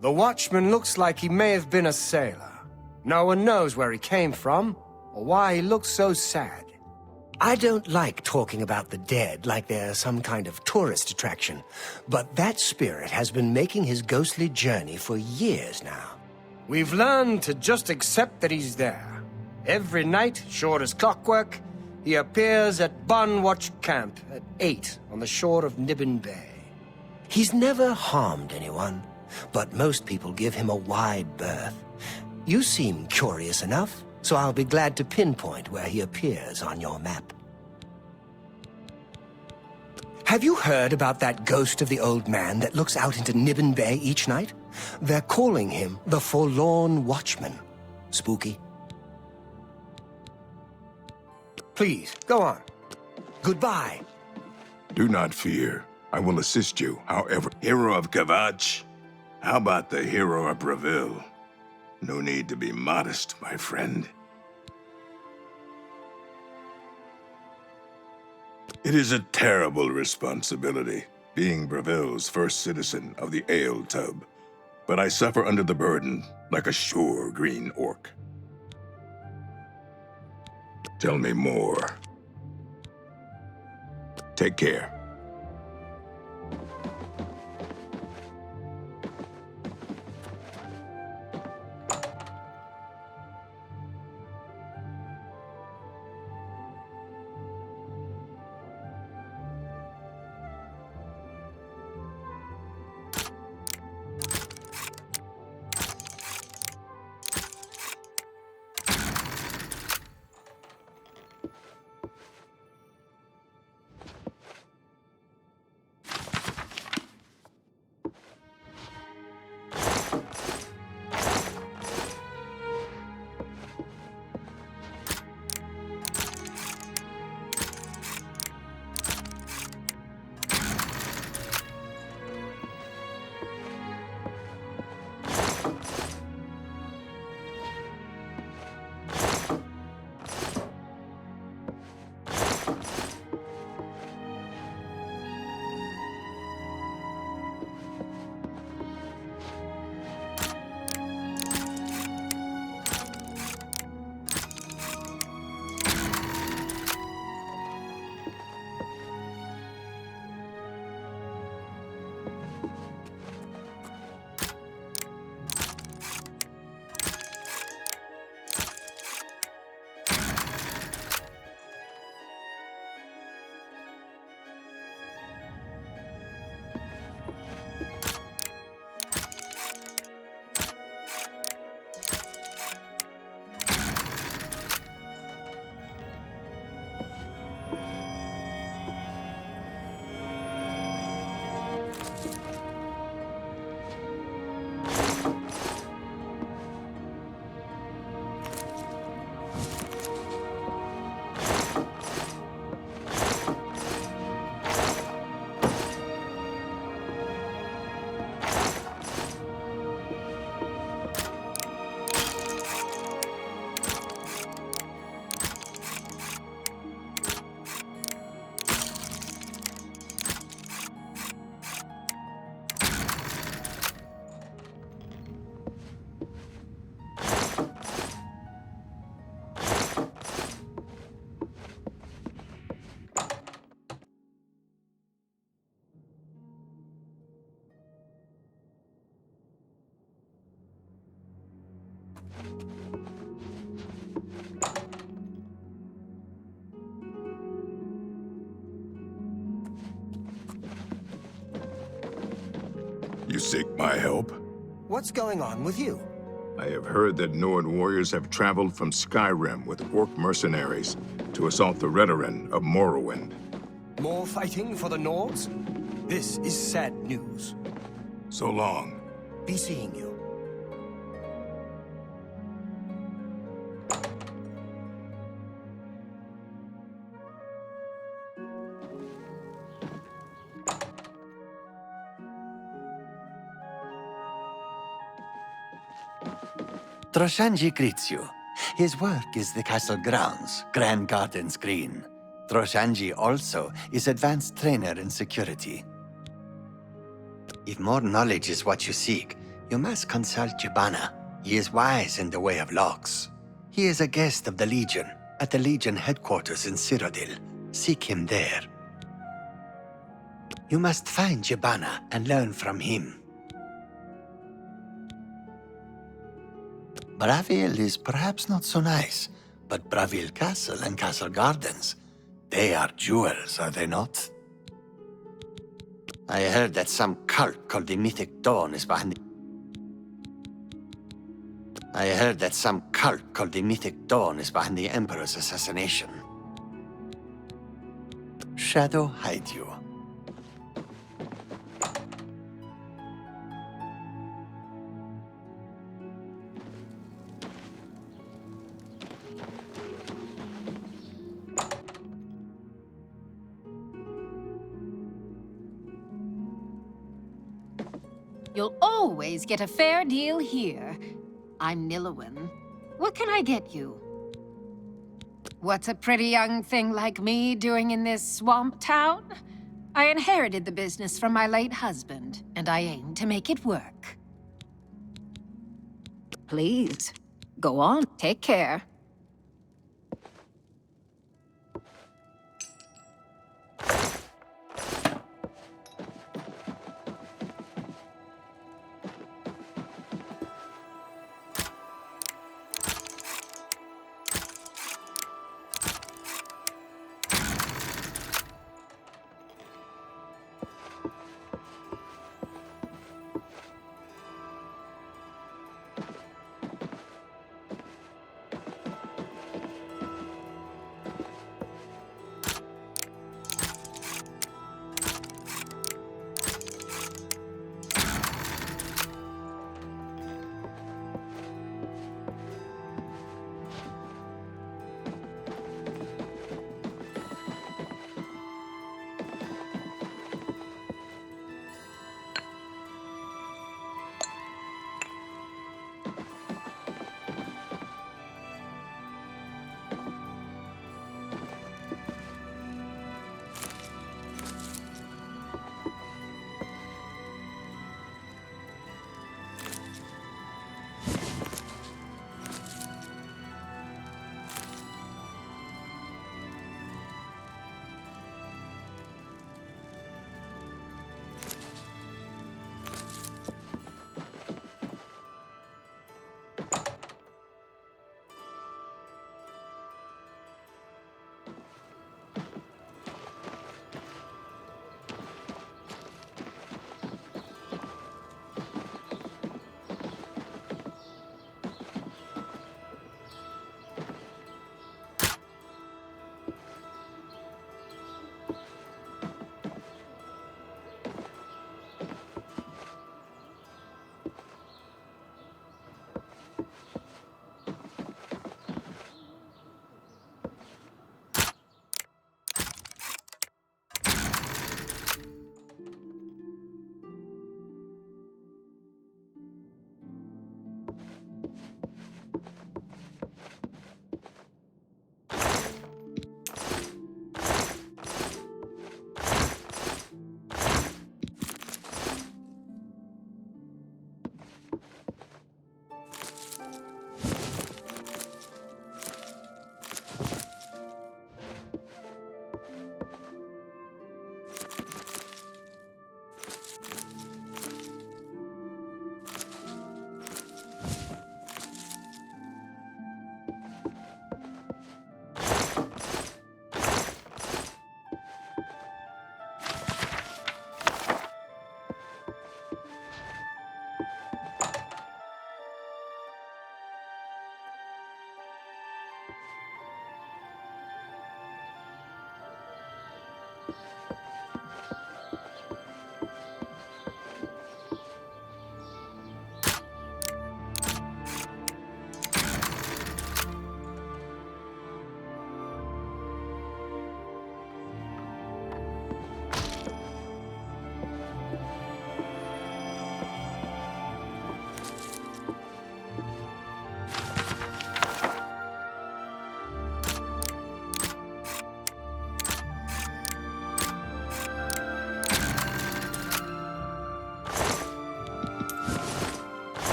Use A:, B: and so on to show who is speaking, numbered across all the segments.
A: The watchman looks like he may have been a sailor. No one knows where he came from, or why he looks so sad. I don't like talking about the dead like they're some kind of tourist attraction, but that spirit has been making his ghostly journey for years now. We've learned to just accept that he's there. Every night, short as clockwork, he appears at Bunwatch Camp at 8 on the shore of Nibbin Bay. He's never harmed anyone, but most people give him a wide berth. You seem curious enough, so I'll be glad to pinpoint where he appears on your map. Have you heard about that ghost of the old man that looks out into Nibbin Bay each night? They're calling him the Forlorn Watchman. Spooky? Please, go on. Goodbye.
B: Do not fear. I will assist you, however. Hero of Kavach? How about the hero of Breville? No need to be modest, my friend. It is a terrible responsibility, being Breville's first citizen of the Ale Tub. But I suffer under the burden, like a sure green orc. Tell me more. Take care. You seek my help?
A: What's going on with you?
B: I have heard that Nord warriors have traveled from Skyrim with orc mercenaries to assault the Redoran of Morrowind.
A: More fighting for the Nords? This is sad news.
B: So long.
A: Be seeing you.
C: Troshanji greets you. His work is the castle grounds, Grand Gardens Green. Troshanji also is advanced trainer in security. If more knowledge is what you seek, You must consult Jibana. He is wise in the way of locks. He is a guest of the Legion, at the Legion headquarters in Cyrodiil. Seek him there. You must find Jibana and learn from him. Bravil is perhaps not so nice, but Bravil Castle and Castle Gardens, they are jewels, are they not? I heard that some cult called the Mythic Dawn is behind the... I heard that some cult called the Mythic Dawn is behind the Emperor's assassination. Shadow hide you.
D: You'll always get a fair deal here. I'm Nillowen. What can I get you? What's a pretty young thing like me doing in this swamp town? I inherited the business from my late husband, and I aim to make it work. Please, go on, take care.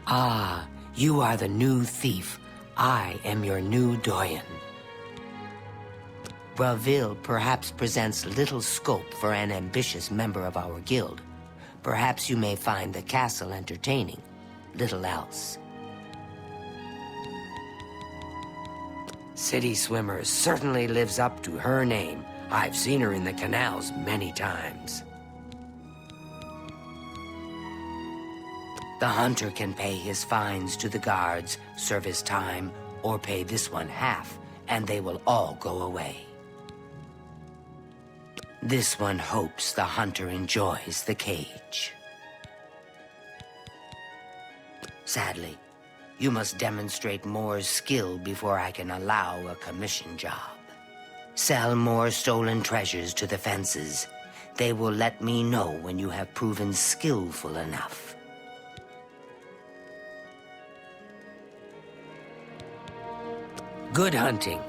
E: Ah, you are the new thief. I am your new doyen. Braville perhaps presents little scope for an ambitious member of our guild. Perhaps you may find the castle entertaining. Little else. City Swimmer certainly lives up to her name. I've seen her in the canals many times. The hunter can pay his fines to the guards, serve his time, or pay this one half, and they will all go away. This one hopes the hunter enjoys the cage. Sadly, you must demonstrate more skill before I can allow a commission job. Sell more stolen treasures to the fences. They will let me know when you have proven skillful enough. Good hunting.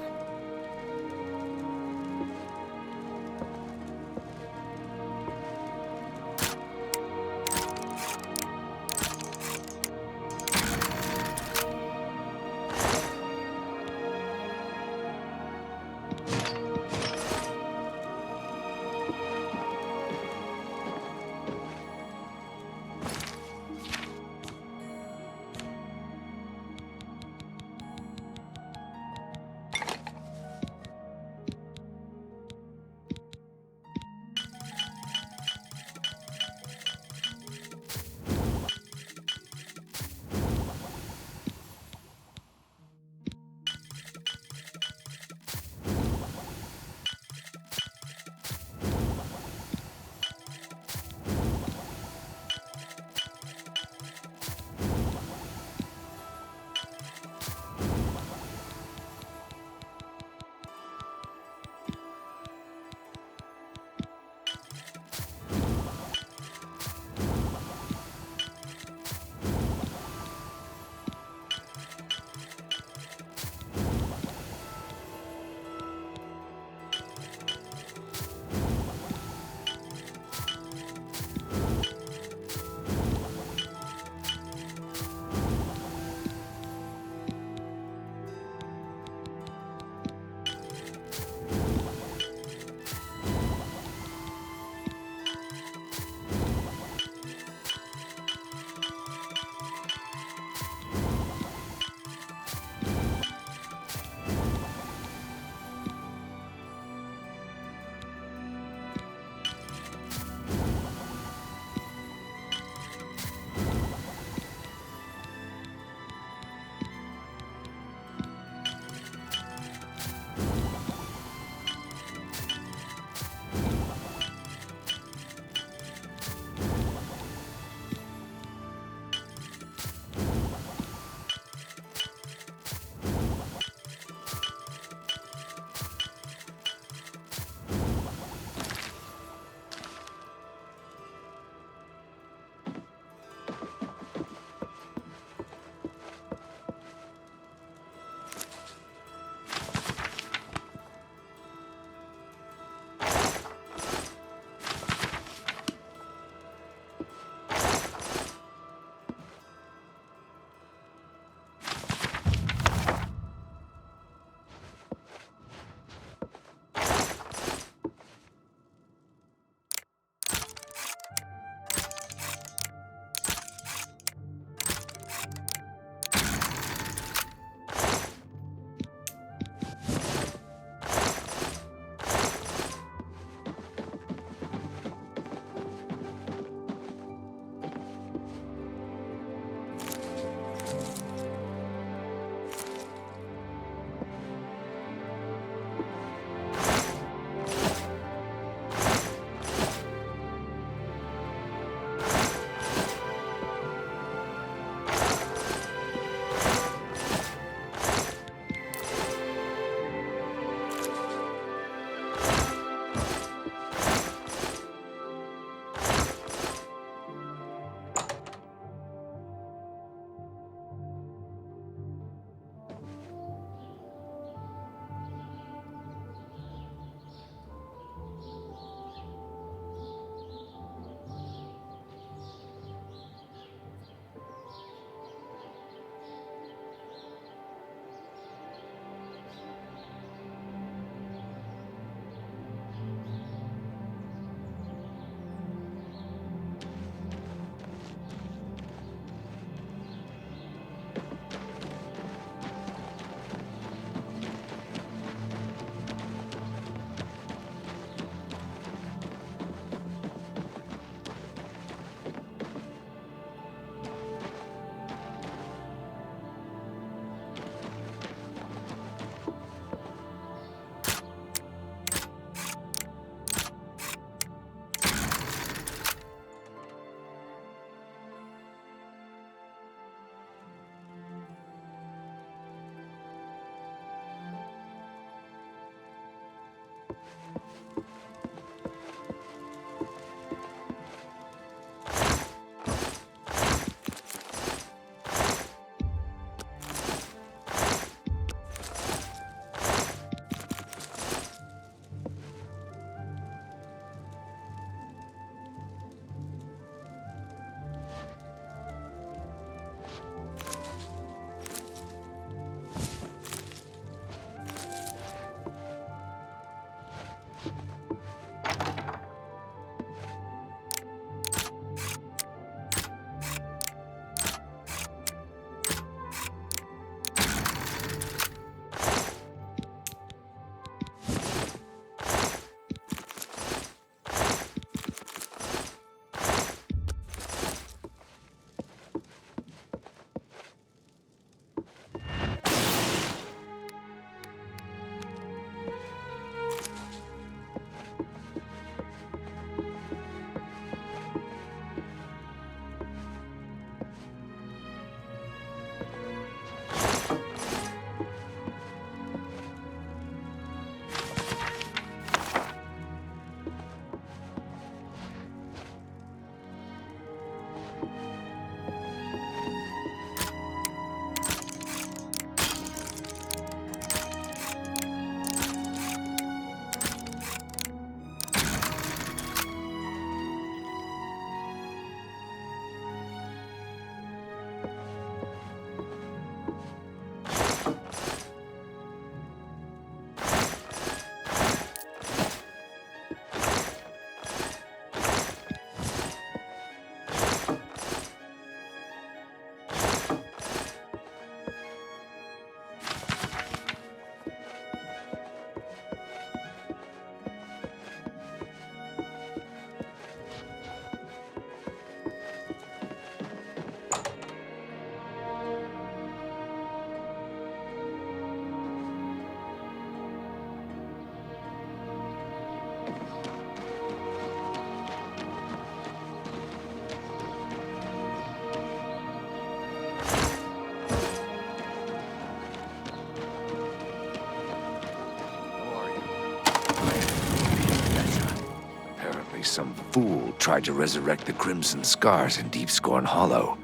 F: some fool tried to resurrect the Crimson Scars in Deep Scorn Hollow.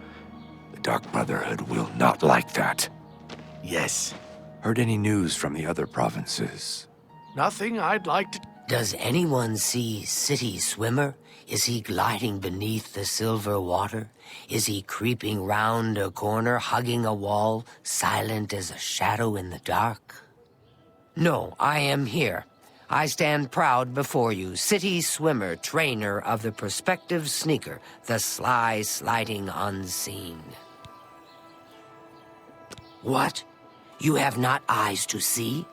F: The Dark Brotherhood will not like that.
C: Yes.
F: Heard any news from the other provinces?
G: Nothing I'd like to...
E: Does anyone see City Swimmer? Is he gliding beneath the silver water? Is he creeping round a corner, hugging a wall, silent as a shadow in the dark? No, I am here. I stand proud before you, City Swimmer, trainer of the prospective sneaker, the sly sliding unseen. What? You have not eyes to see?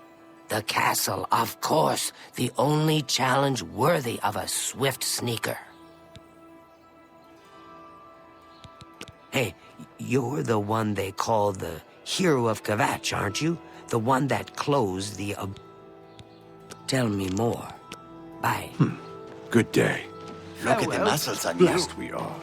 E: The castle, of course, the only challenge worthy of a swift sneaker. Hey, you're the one they call the Hero of Kvatch, aren't you? The one that closed the... Tell me more. Bye.
F: Good day.
C: Look at the muscles on you.
F: Blessed we are.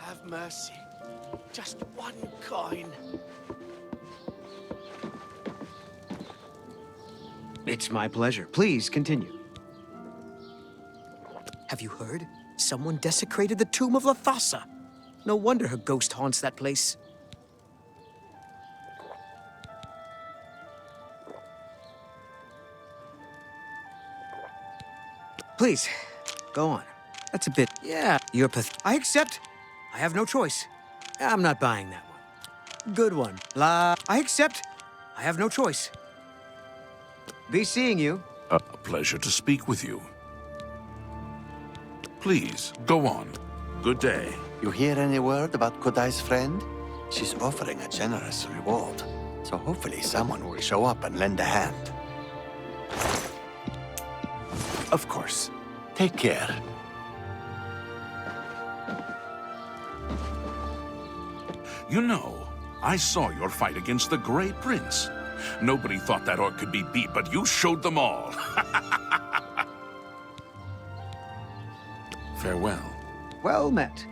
G: Have mercy. Just one coin.
H: It's my pleasure. Please continue. Have you heard? Someone desecrated the tomb of Lathasa. No wonder her ghost haunts that place. Please, go on. That's a bit... Yeah, you're I accept. I have no choice. I'm not buying that one. Good one. I accept. I have no choice. Be seeing you.
I: A pleasure to speak with you. Please, go on. Good day.
C: You hear any word about Kodai's friend? She's offering a generous reward. So hopefully someone will show up and lend a hand. Of course. Take care.
I: You know, I saw your fight against the Grey Prince. Nobody thought that orc could be beat, but you showed them all. Farewell.
H: Well met.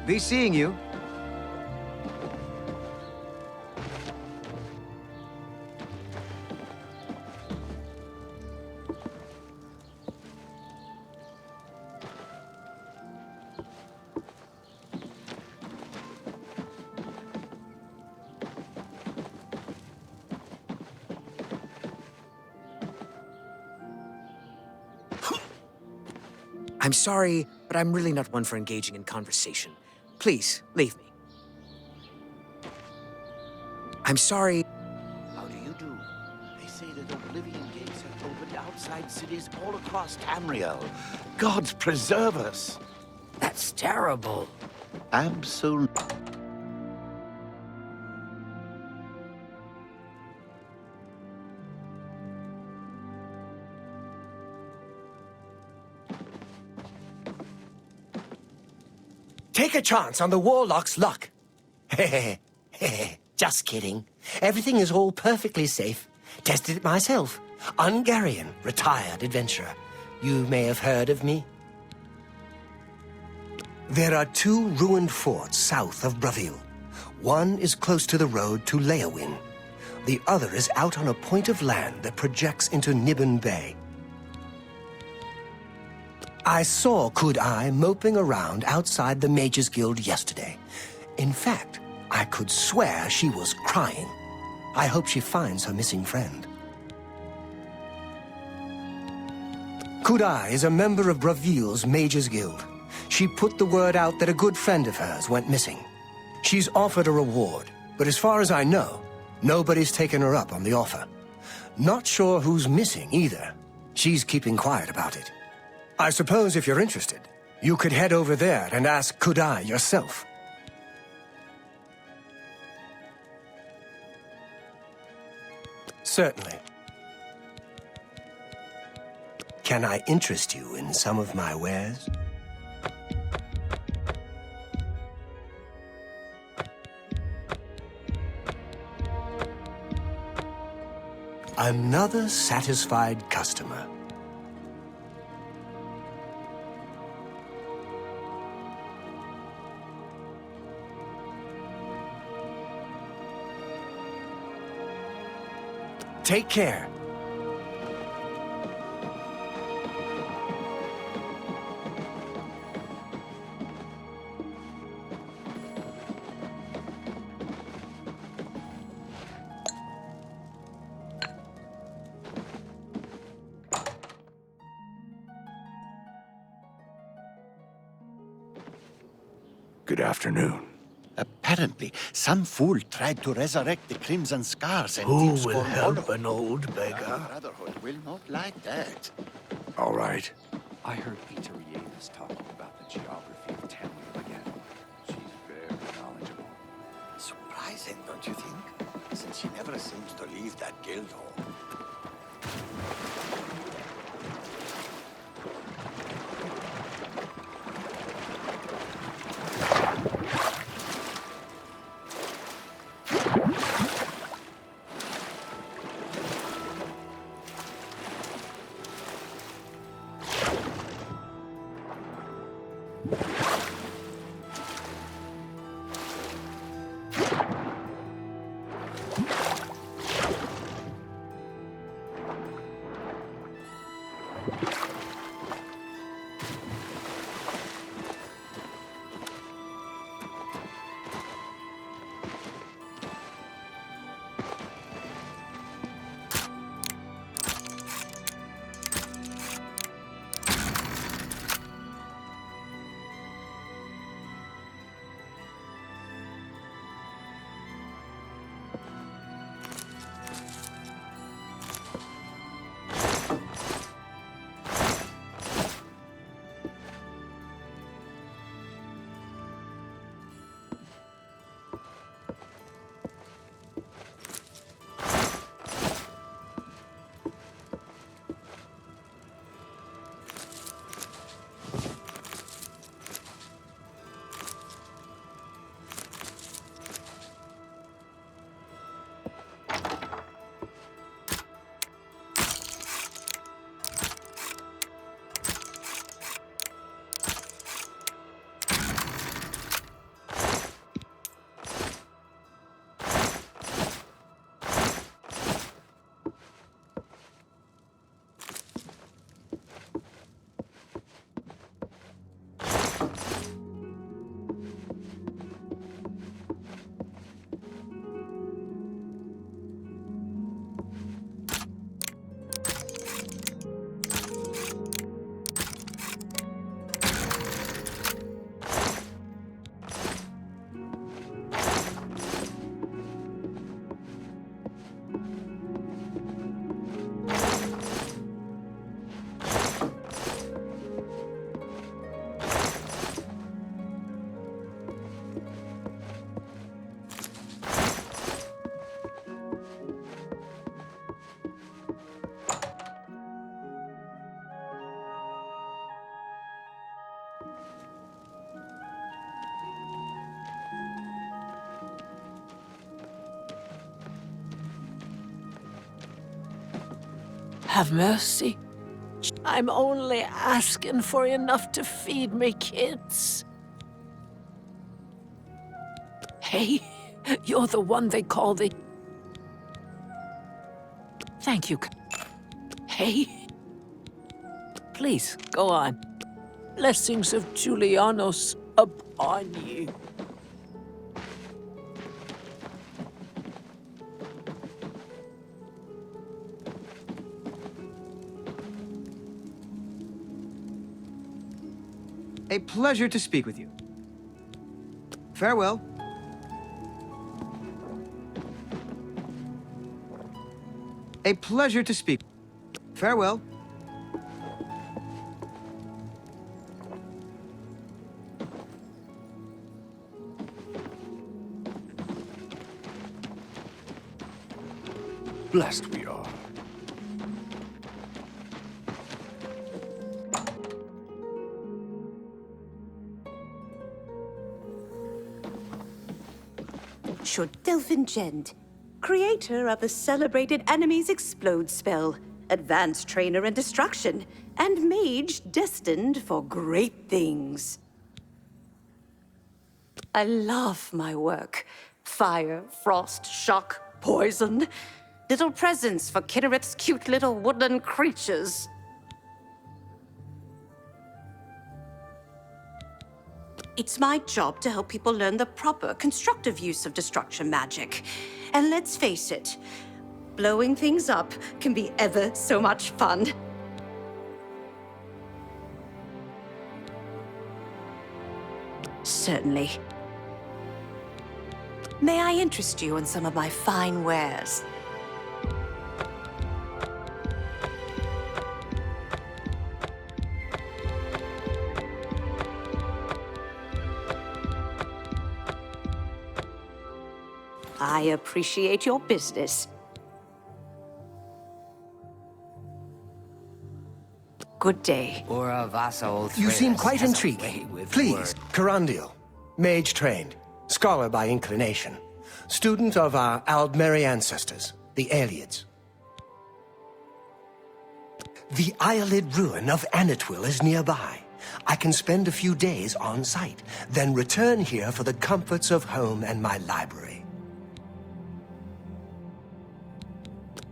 H: Be seeing you. I'm sorry, but I'm really not one for engaging in conversation. Please, leave me. I'm sorry.
G: How do you do? They say that Oblivion gates have opened outside cities all across Tamriel. Gods preserve us.
E: That's terrible.
G: Absolutely.
A: Take a chance on the warlock's luck. Just kidding. Everything is all perfectly safe. Tested it myself. Ungarian, retired adventurer. You may have heard of me. There are 2 ruined forts south of Bravil. One is close to the road to Leowin. The other is out on a point of land that projects into Nibbon Bay. I saw Kudai moping around outside the Mages Guild yesterday. In fact, I could swear she was crying. I hope she finds her missing friend. Kudai is a member of Bravil's Mages Guild. She put the word out that a good friend of hers went missing. She's offered a reward, but as far as I know, nobody's taken her up on the offer. Not sure who's missing either. She's keeping quiet about it. I suppose if you're interested, you could head over there and ask Kudai yourself. Certainly. Can I interest you in some of my wares? Another satisfied customer. Take care.
F: Good afternoon.
G: Apparently, some fool tried to resurrect the Crimson Scars and
J: Who
G: Deep
J: will
G: Scorn
J: help
G: Hollow.
J: an old beggar?
G: Our Brotherhood will not like that.
F: All right.
K: I heard Eterian is talking about the geography of Tamriel again. She's very knowledgeable.
C: Surprising, don't you think? Since she never seems to leave that guild hall.
J: Have mercy. I'm only asking for enough to feed me kids. Hey, you're the one they call the... Thank you. Hey. Please, go on. Blessings of Julianos upon you.
H: A pleasure to speak with you. Farewell. A pleasure to speak. Farewell.
F: Blessed we are.
L: Delphin Gent, creator of the celebrated Enemies Explode spell, advanced trainer in destruction, and mage destined for great things. I love my work. Fire, frost, shock, poison. Little presents for Kinneret's cute little woodland creatures. It's my job to help people learn the proper, constructive use of destruction magic. And let's face it, blowing things up can be ever so much fun. Certainly. May I interest you in some of my fine wares? I appreciate your business. Good day.
E: Or a vassal.
A: You seem quite intriguing. Please, Carandil, mage trained, scholar by inclination, student of our Aldmeri ancestors, the Aelids. The Eyelid ruin of Anatwil is nearby. I can spend a few days on site, then return here for the comforts of home and my library.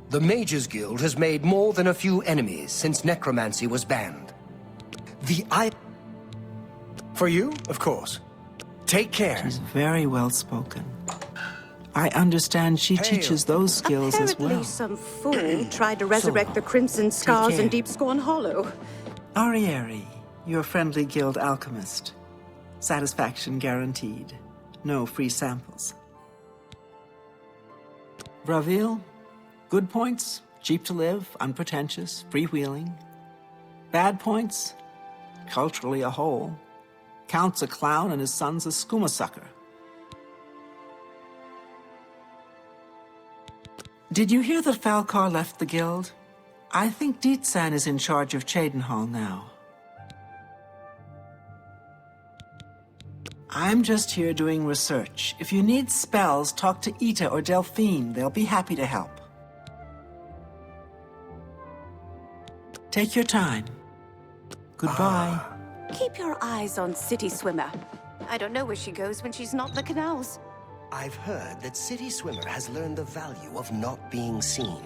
A: The Mages Guild has made more than a few enemies since necromancy was banned. For you, of course. Take care.
M: She's very well spoken. I understand she teaches those skills as well.
L: Apparently some fool tried to resurrect the Crimson Scars in Deep Scorn Hollow.
M: Arieri, your friendly guild alchemist. Satisfaction guaranteed. No free samples. Bravil, good points, cheap to live, unpretentious, freewheeling. Bad points, culturally a whole. Count's a clown and his son's a skooma sucker. Did you hear that Falcar left the guild? I think Dietsan is in charge of Cheydinhal now. I'm just here doing research. If you need spells, talk to Ita or Delphine. They'll be happy to help. Take your time. Goodbye.
L: Keep your eyes on City Swimmer. I don't know where she goes when she's not in the canals.
A: I've heard that City Swimmer has learned the value of not being seen.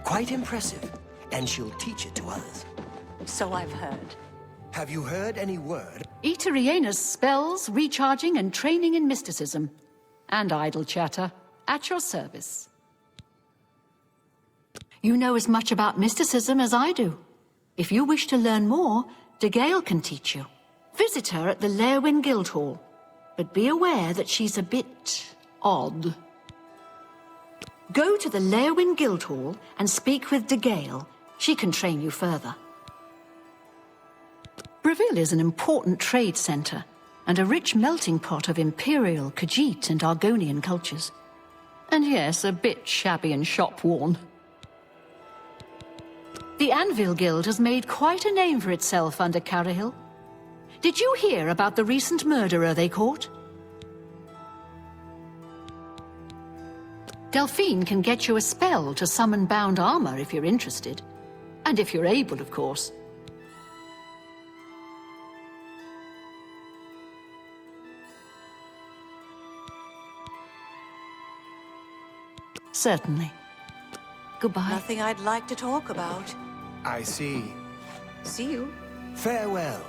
A: Quite impressive, and she'll teach it to others.
L: So I've heard.
A: Have you heard any word?
N: Eteriena's spells, recharging, and training in mysticism. And idle chatter. At your service. You know as much about mysticism as I do. If you wish to learn more, De Gale can teach you. Visit her at the Lerwin Guildhall. But be aware that she's a bit odd. Go to the Lerwin Guildhall and speak with De Gale. She can train you further. Bravil is an important trade center and a rich melting pot of Imperial, Khajiit, and Argonian cultures. And yes, a bit shabby and shop-worn. The Anvil Guild has made quite a name for itself under Carahil. Did you hear about the recent murderer they caught? Delphine can get you a spell to summon bound armor if you're interested. And if you're able, of course. Certainly. Goodbye.
L: Nothing I'd like to talk about.
A: I see.
L: See you.
A: Farewell.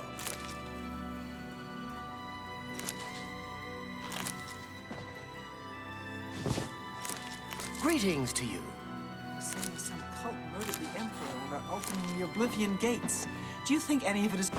A: Greetings to you.
M: Saying some cult murdered the Emperor and are opening the Oblivion gates. Do you think any of it is...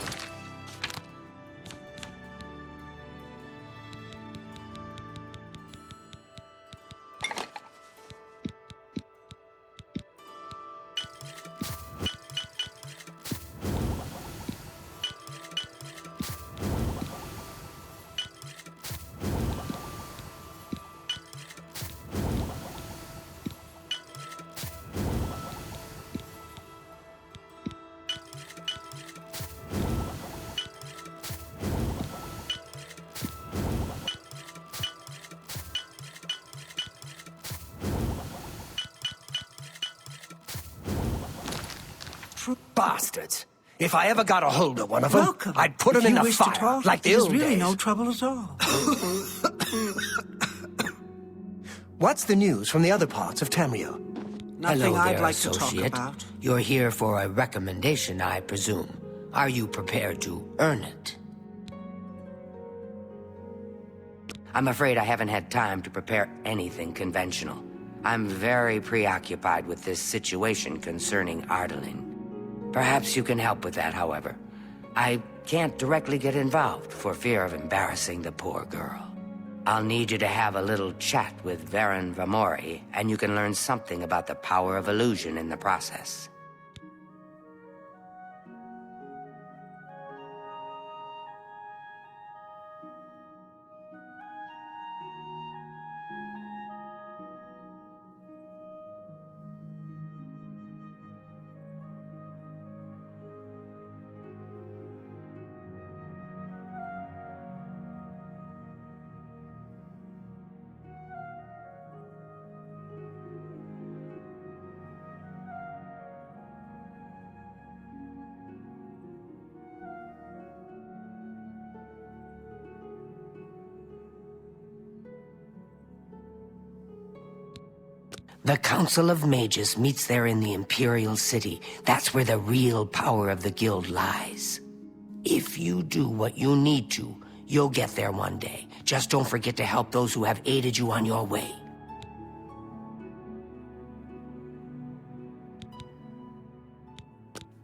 A: Bastards. If I ever got a hold of one of them,
M: Welcome.
A: I'd put
M: If
A: them in
M: you
A: the
M: wish to
A: fire,
M: talk,
A: like the
M: there's
A: old
M: really
A: days.
M: no trouble at all.
A: What's the news from the other parts of Tamriel?
M: Nothing
E: Hello
M: I'd
E: there,
M: like to talk
E: associate.
M: about.
E: You're here for a recommendation, I presume. Are you prepared to earn it? I'm afraid I haven't had time to prepare anything conventional. I'm very preoccupied with this situation concerning Ardaline. Perhaps you can help with that, however. I can't directly get involved for fear of embarrassing the poor girl. I'll need you to have a little chat with Varen Vamori, and you can learn something about the power of illusion in the process. The Council of Mages meets there in the Imperial City. That's where the real power of the guild lies. If you do what you need to, you'll get there one day. Just don't forget to help those who have aided you on your way.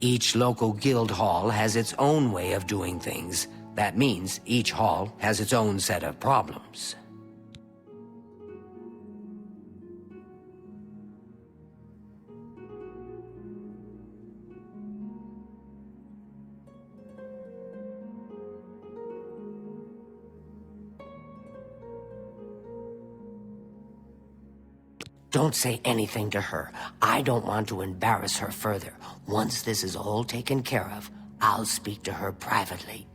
E: Each local guild hall has its own way of doing things. That means each hall has its own set of problems. Don't say anything to her. I don't want to embarrass her further. Once this is all taken care of, I'll speak to her privately.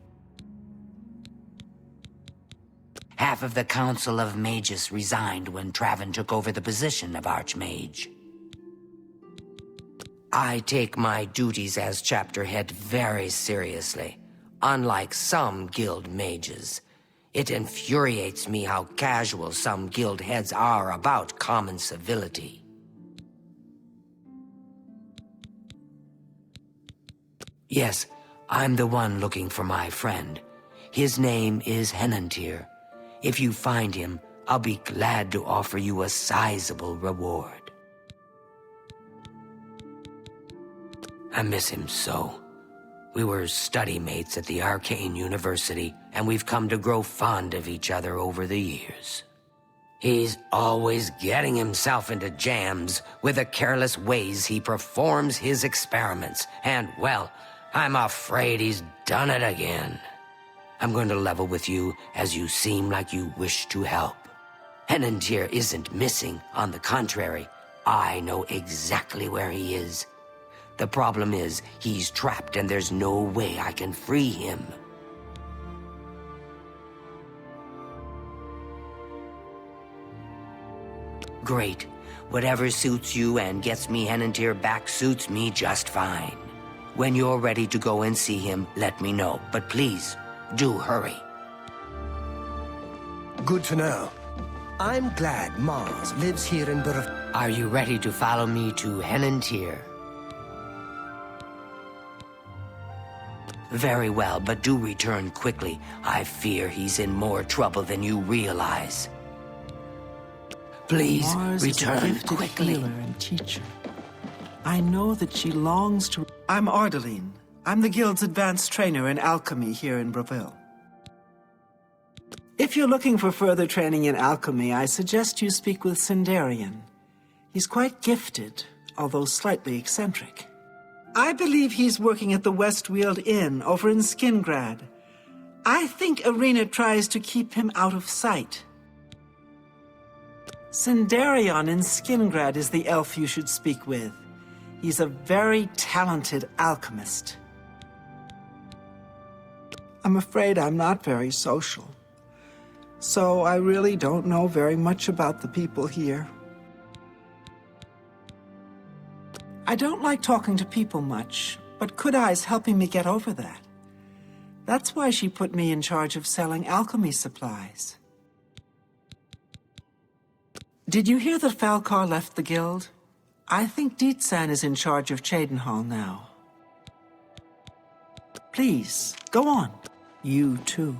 E: Half of the Council of Mages resigned when Traven took over the position of Archmage. I take my duties as chapter head very seriously, unlike some guild mages. It infuriates me how casual some guild heads are about common civility. Yes, I'm the one looking for my friend. His name is Henantir. If you find him, I'll be glad to offer you a sizable reward. I miss him so. We were study mates at the Arcane University, and we've come to grow fond of each other over the years. He's always getting himself into jams with the careless ways he performs his experiments, and, well, I'm afraid he's done it again. I'm going to level with you, as you seem like you wish to help. Henantir isn't missing. On the contrary, I know exactly where he is. The problem is, he's trapped and there's no way I can free him. Great. Whatever suits you and gets me Henantier back suits me just fine. When you're ready to go and see him, let me know. But please, do hurry.
A: Good to know. I'm glad Mars lives here in Burf.
E: Are you ready to follow me to Henantier? Very well, but do return quickly. I fear he's in more trouble than you realize. Please,
M: Mars
E: return
M: is a gifted
E: quickly.
M: healer and teacher. I know that she longs to... I'm Ardeline. I'm the Guild's advanced trainer in alchemy here in Breville. If you're looking for further training in alchemy, I suggest you speak with Sindarian. He's quite gifted, although slightly eccentric. I believe he's working at the Westweald Inn over in Skingrad. I think Arena tries to keep him out of sight. Sindarion in Skingrad is the elf you should speak with. He's a very talented alchemist. I'm afraid I'm not very social, so I really don't know very much about the people here. I don't like talking to people much, but Kudai's helping me get over that. That's why she put me in charge of selling alchemy supplies. Did you hear that Falcar left the guild? I think Dietsan is in charge of Cheydinhal now. Please, go on. You too.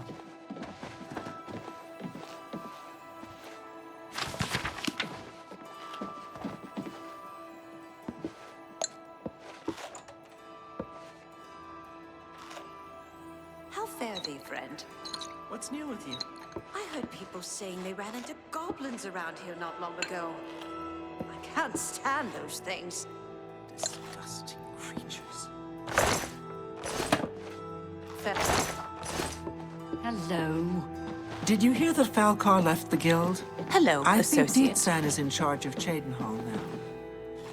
L: How fare thee, friend?
M: What's new with you?
L: I heard people saying they ran into goblins around here not long ago. I can't stand those things.
M: Disgusting creatures.
N: Hello.
M: Did you hear that Falcar left the guild?
L: Hello,
M: I
L: associate.
M: think Dietsan is in charge of Cheydinhal now.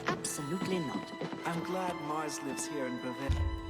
N: Absolutely not.
M: I'm glad Mars lives here in Breville.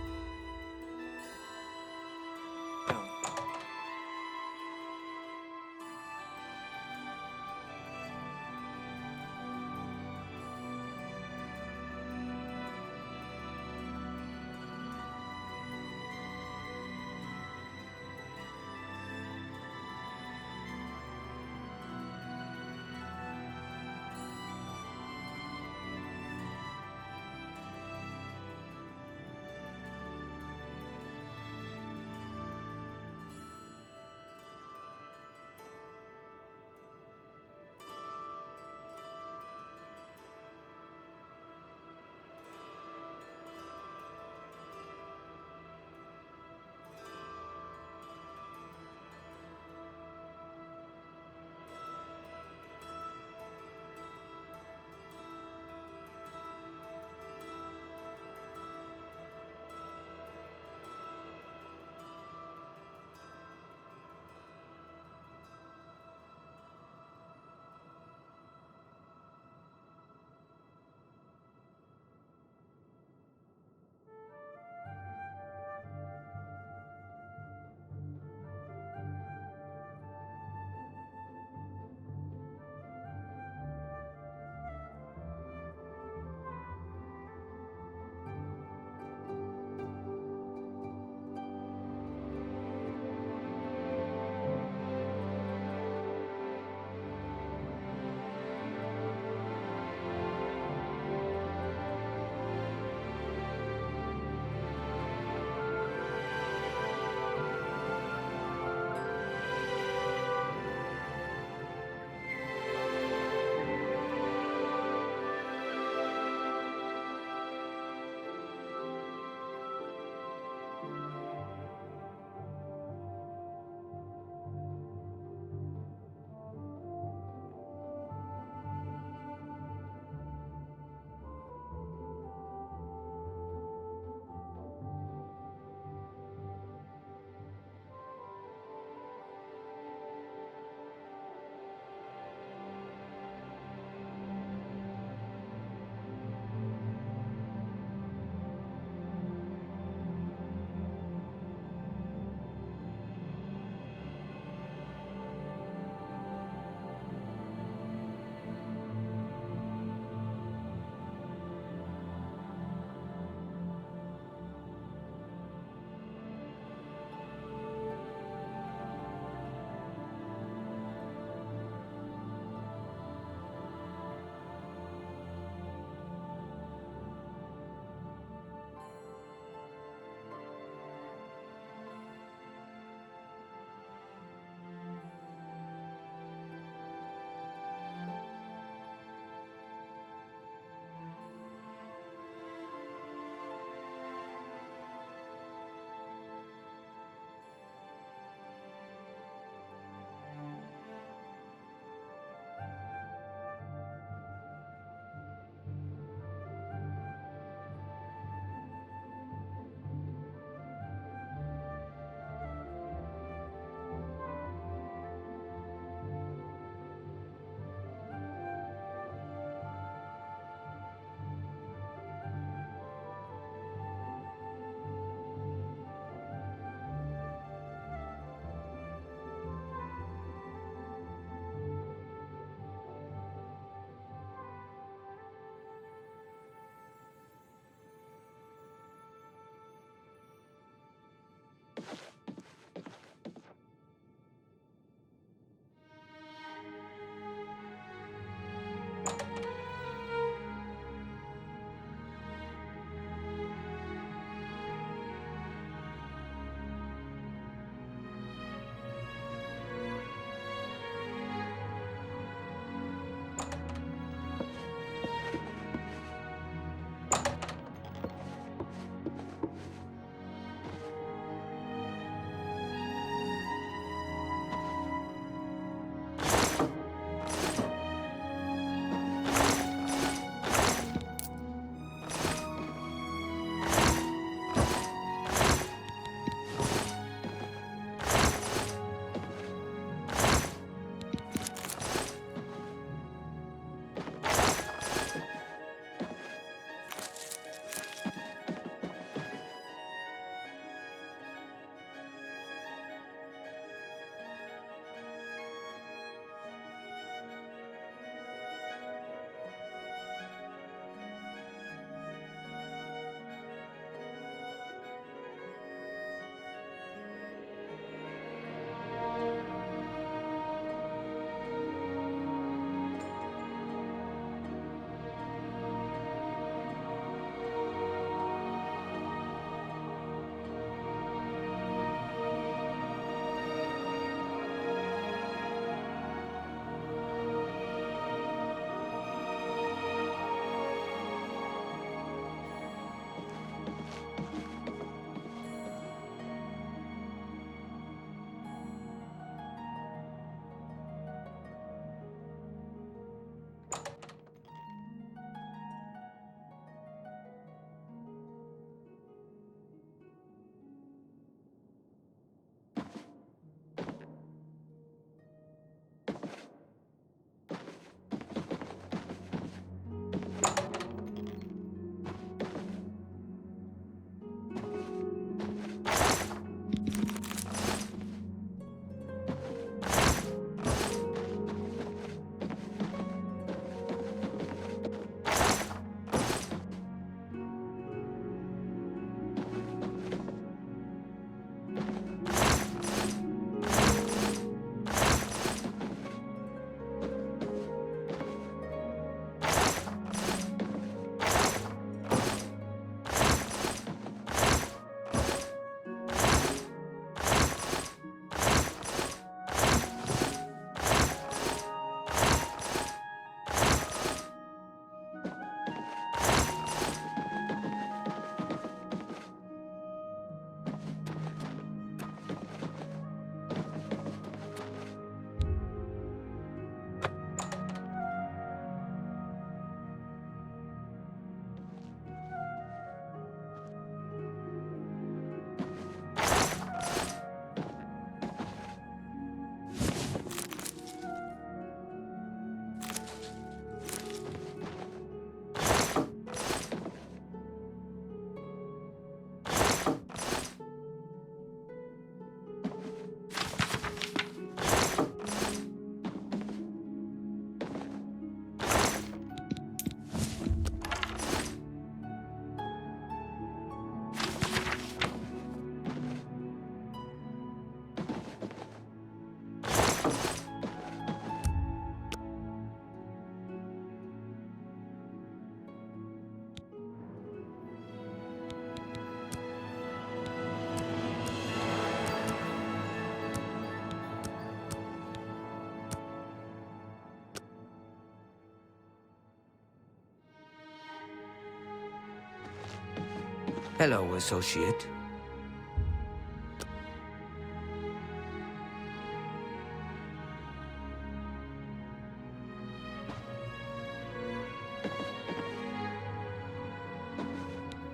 E: Hello, associate.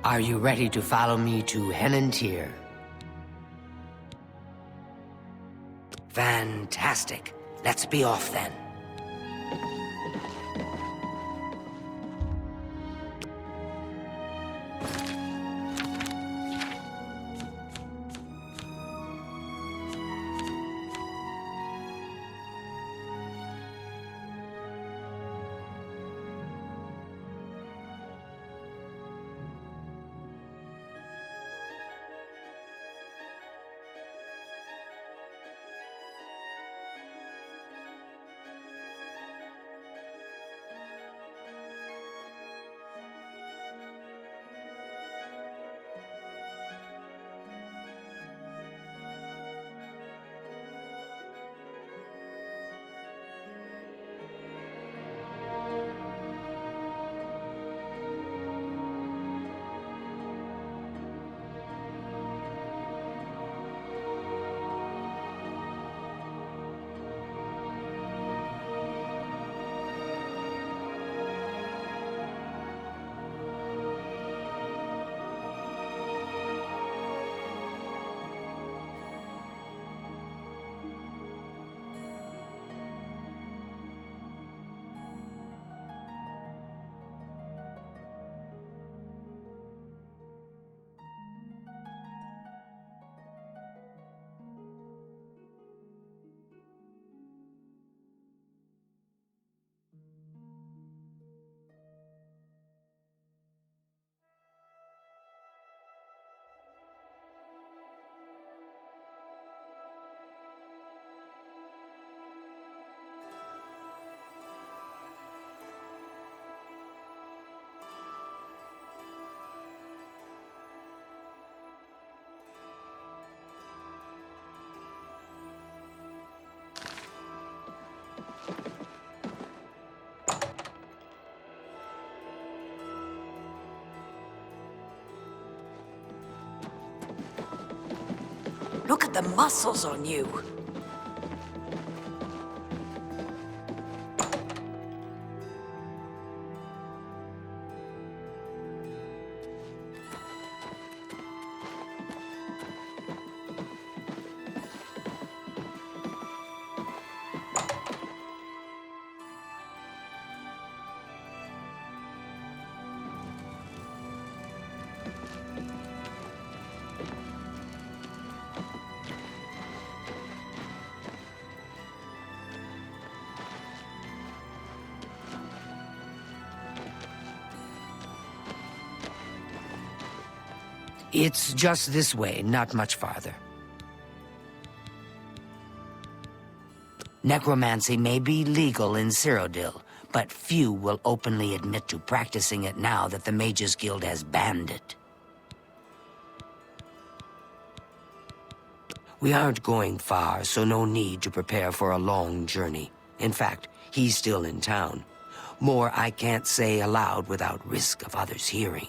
E: Are you ready to follow me to Henantir? Fantastic. Let's be off then.
J: Look at the muscles on you.
E: It's just this way, not much farther. Necromancy may be legal in Cyrodiil, but few will openly admit to practicing it now that the Mages Guild has banned it. We aren't going far, so no need to prepare for a long journey. In fact, he's still in town. More I can't say aloud without risk of others hearing.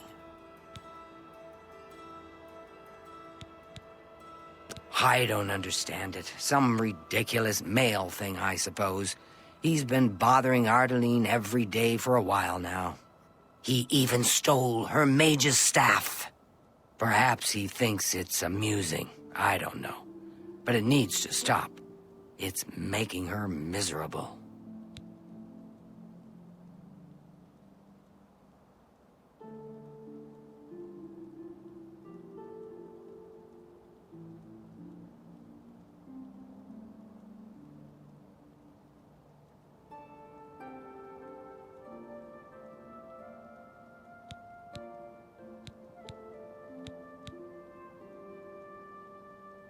E: I don't understand it. Some ridiculous male thing, I suppose. He's been bothering Ardeline every day for a while now. He even stole her mage's staff. Perhaps he thinks it's amusing. I don't know. But it needs to stop. It's making her miserable.